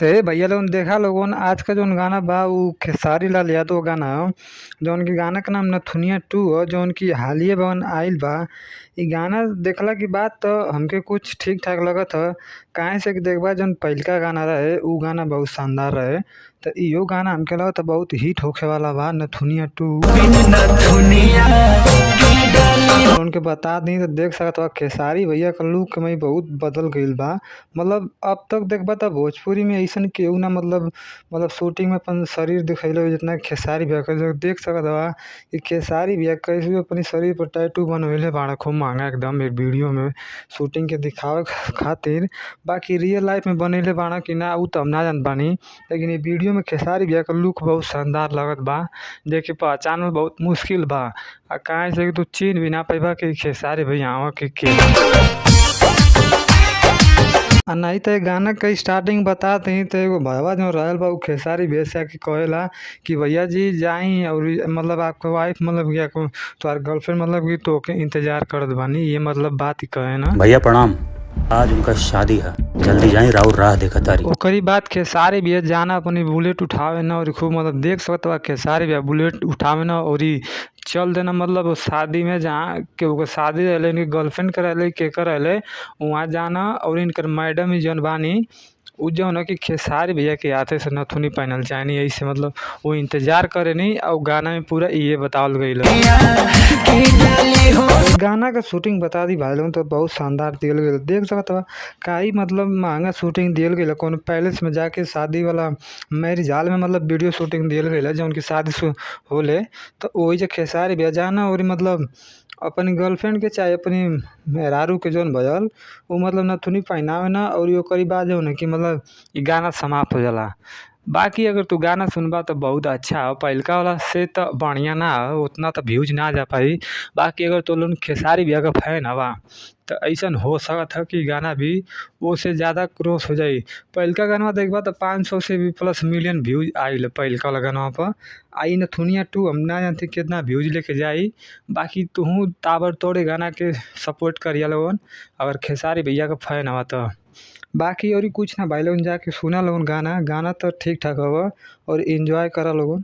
ते भैया लोगन देखा लोगन आज का जौन गाना बा उ खेसारी लाल यादव गाना ह। जौन की गाना का नाम नथुनिया 2 ह जौन की हालिये बन आइल बा। इ गाना देखला के बाद तो हमके कुछ ठीक ठाक लगत ह। काहे से कि देखबा जौन पहिलका गाना रहे उ गाना बहुत शानदार रहे। तो इहो गाना हमके लगता बहुत हिट होखे वाला बा नथुनिया 2। उनके बता दी तो देख सकत बा खेसारी भैया का लुक में बहुत बदल गईल बा। मतलब अब तक देखबा त भोजपुरी में अइसन केहू ना मतलब शूटिंग में अपन शरीर दिखैले हो जितना खेसारी भैया के देख सकत बा कि खेसारी भैया कैसे अपनी शरीर पर टैटू बनवले बाड़ा खूब महंगा एकदम एक वीडियो में शूटिंग के दिखावे खातिर। बाकी रियल लाइफ में बनैले बाड़ा कि ना उ तो हम ना जानत बानी, लेकिन इ वीडियो में खेसारी भैया का लुक बहुत शानदार लगत बा। देख के पहचानल बहुत मुश्किल बा। काहे से कि तू चिन्ह भी ना पैबा कि खेसारी भैया हवा के। नहीं तो गाना का स्टार्टिंग बता दी तो एगो भैया जो रहल बा उ खेसारी भैया से आके कहेला कि भैया जी जाई और मतलब आपका वाइफ मतलब क्या तुम्हार गर्लफ्रेंड मतलब कि तो के इंतजार करत बानी, ये मतलब बात ही कहे ना। भैया प्रणाम, आज उनका शादी है, जल्दी जाए राउर राह देखा तारी। ओकरी बात खेसारी भैया जाना अपनी बुलेट उठावे ना और खूब मतलब देख सकत बा खेसारी भैया बुलेट उठावे ना और चल देना मतलब शादी में जहाँ के शादी रहले इनकी गर्लफ्रेंड के रहले के रहले वहाँ जाना और इनकर मैडम ही जौन बानी उ जौन है कि खेसारी भैया के हाथे से नथुनी पहनल चाहनी ऐसे मतलब वो इंतजार करे नहीं और गाना में पूरा ये बतावल गईल। गाना का शूटिंग बता दी भाई लोगन तो बहुत शानदार दियल गईल देख सकत बा काई मतलब महंगा शूटिंग दियल गईल कौन पैलेस में जाके शादी वाला मैरिज हॉल में मतलब वीडियो शूटिंग दियल गईल जौन की शादी होले। तो वही जो खेसारी भैया जाना और मतलब अपनी गर्लफ्रेंड के चाहे अपनी मेहरारू के जौन भयल वो मतलब नथुनी पहनावे ना और ओकरी बाद जौन है कि मतलब इ गाना समाप्त हो जाला। बाकी अगर तू गाना सुनबा तो बहुत अच्छा हो, पहिलका वाला से तो बढ़िया ना हो, उतना तो व्यूज ना जा पाई। बाकी अगर तो लोग खेसारी भैया का फैन हवा तो ऐसन हो सकत है कि गाना भी वो से ज़्यादा क्रॉस हो जाई। पहिलका गाना देखबा तो 500 से भी प्लस मिलियन व्यूज आइल पहिलका वाला गाना पर। आई नथुनिया 2 हम ना जानते कितना व्यूज लेके जाई। बाकी तू ताबड़तोड़ गाना के सपोर्ट करिया लोगन अगर खेसारी भैया का फैन हवा तो। बाकी और कुछ ना भाई लोगन जाके सुना लोगन गाना तो ठीक ठाक हवा और एंजॉय करा लोगन।